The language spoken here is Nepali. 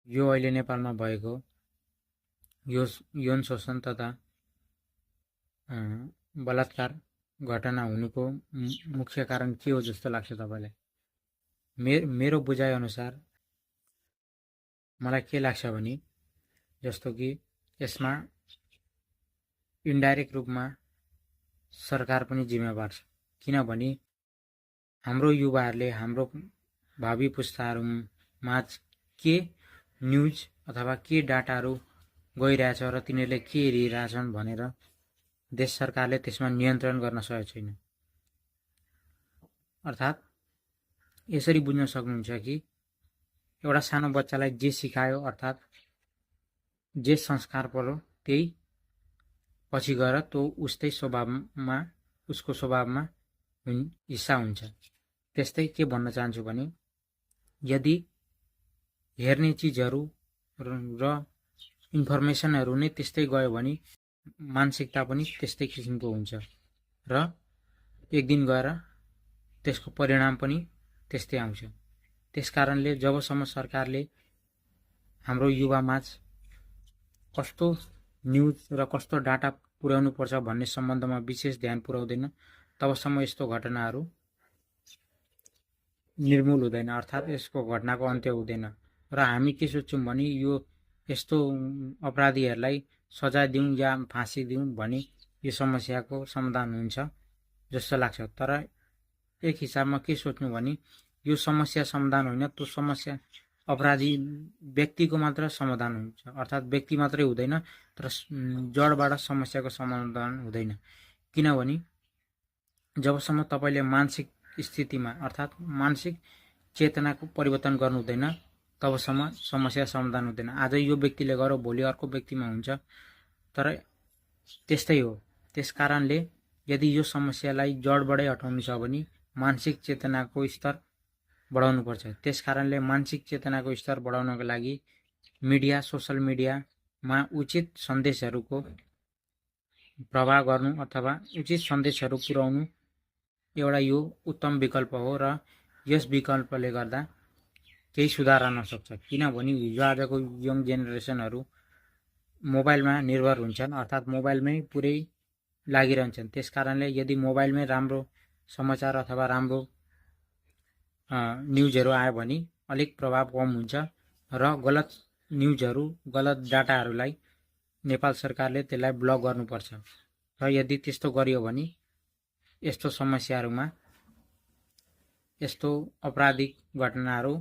यो अहिले नेपालमा भएको यो यौन शोषण तथा बलात्कार घटना हुनुको मुख्य कारण के हो जस्तो लाग्छ तपाईँलाई? मेरो बुझाइ अनुसार मलाई के लाग्छ भने जस्तो कि यसमा इन्डाइरेक्ट रूपमा सरकार पनि जिम्मेवार छ। किनभने हाम्रो युवाहरूले हाम्रो भावी पुस्ताहरूमाझ के न्युज अथवा के डाटाहरू गइरहेछ र तिनीहरूले के हेरिरहेछन् भनेर देश सरकारले त्यसमा नियन्त्रण गर्न सकेको छैन। अर्थात् यसरी बुझ्न सक्नुहुन्छ कि एउटा सानो बच्चालाई जे सिकायो अर्थात् जे संस्कार पर्यो त्यही पछि गएर त्यो उसको स्वभावमा हिस्सा हुन्छ। त्यस्तै के भन्न चाहन्छु भने यदि हेर्ने चिजहरू र इन्फर्मेसनहरू नै त्यस्तै गयो भने मानसिकता पनि त्यस्तै किसिमको हुन्छ र एक दिन गएर त्यसको परिणाम पनि त्यस्तै आउँछ। त्यसकारणले जबसम्म सरकारले हाम्रो युवामाझ कस्तो न्युज र कस्तो डाटा पुर्याउनु पर्छ भन्ने सम्बन्धमा विशेष ध्यान पुर्याउँदैन तबसम्म यस्तो घटनाहरू निर्मूल हुँदैन अर्थात् यसको घटनाको अन्त्य हुँदैन। र हामी के सोच्छौँ भने यो यस्तो अपराधीहरूलाई सजाय दिउँ या फाँसी दिउँ भने यो समस्याको समाधान हुन्छ जस्तो लाग्छ। तर एक हिसाबमा के सोच्नु भने यो समस्या समाधान होइन, त्यो समस्या अपराधी व्यक्तिको मात्र समाधान हुन्छ। अर्थात् व्यक्ति मात्रै हुँदैन तर जडबाट समस्याको समाधान हुँदैन। किनभने जबसम्म तपाईँले मानसिक स्थितिमा अर्थात् मानसिक चेतनाको परिवर्तन गर्नु हुँदैन तबसम्म समस्या समाधान हुँदैन। आज यो व्यक्तिले गर्यो भोलि अर्को व्यक्तिमा हुन्छ, तर त्यस्तै हो। त्यसकारणले यदि यो समस्यालाई जडबाटै हटाउनु छ भने मानसिक चेतनाको स्तर बढाउनुपर्छ। त्यसकारणले मानसिक चेतनाको स्तर बढाउनको लागि मिडिया, सोसल मिडियामा उचित सन्देशहरूको प्रवाह गर्नु अथवा उचित सन्देशहरू पुर्याउनु एउटा यो उत्तम विकल्प हो र यस विकल्पले गर्दा केही सुधार आउन सक्छ। किनभने हिजो आजको यङ जेनेरेसनहरू मोबाइलमा निर्भर हुन्छन् अर्थात् मोबाइलमै पुरै लागिरहन्छन्। त्यसकारणले यदि मोबाइलमै राम्रो समाचार अथवा राम्रो न्युजहरू आयो भने अलिक प्रभाव कम हुन्छ र गलत न्युजहरू गलत डाटाहरूलाई नेपाल सरकारले त्यसलाई ब्लक गर्नुपर्छ। र यदि त्यस्तो गरियो भने यस्तो समस्याहरूमा यस्तो अपराधिक घटनाहरू